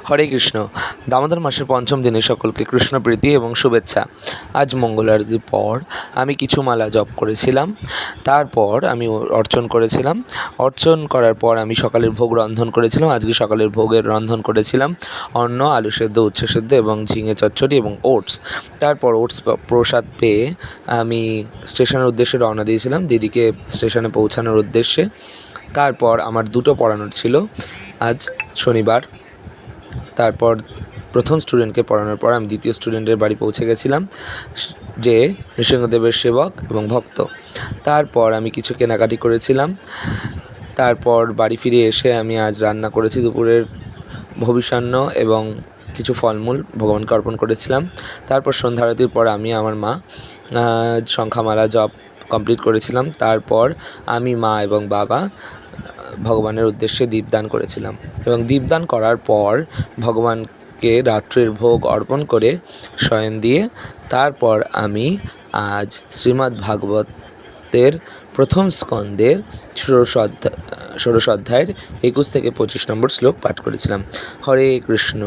হরে কৃষ্ণ। দামোদর মাসের পঞ্চম দিনে সকলকে কৃষ্ণপ্রীতি এবং শুভেচ্ছা। আজ মঙ্গল আরতির পর আমি কিছু মালা জপ করেছিলাম, তারপর আমি অর্চন করেছিলাম। অর্চন করার পর আমি সকালের ভোগ রন্ধন করেছিলাম। আজকে সকালের ভোগের রন্ধন করেছিলাম অন্ন, আলু সেদ্ধ, উচ্ছে সেদ্ধ এবং ঝিঙে চচ্চড়ি এবং ওটস। তারপর ওটস প্রসাদ পেয়ে আমি স্টেশনের উদ্দেশ্যে রওনা দিয়েছিলাম দিদিকে স্টেশনে পৌঁছানোর উদ্দেশ্যে। তারপর আমার দুটো পড়ানোর ছিল আজ শনিবার। তারপর প্রথম স্টুডেন্টকে পড়ানোর পর আমি দ্বিতীয় স্টুডেন্টের বাড়ি পৌঁছে গেছিলাম, যে নৃসিংহদেবের সেবক এবং ভক্ত। তারপর আমি কিছু কেনাকাটি করেছিলাম। তারপর বাড়ি ফিরে এসে আমি আজ রান্না করেছি দুপুরের ভবিষ্যান্ন এবং কিছু ফলমূল ভগবানকে অর্পণ করেছিলাম। তারপর সন্ধ্যা আরতির পর আমি আমার মা শঙ্খামালা জপ কমপ্লিট করেছিলাম। তারপর আমি মা এবং বাবা ভগবানের উদ্দেশ্যে দীপদান করেছিলাম এবং দীপদান করার পর ভগবানকে রাত্রের ভোগ অর্পণ করে শয়ন দিয়ে তারপর আমি আজ শ্রীমদ্ ভাগবতের প্রথম স্কন্দের ষোড়শ অধ্যায়ের 21 থেকে 25 নম্বর শ্লোক পাঠ করেছিলাম। হরে কৃষ্ণ।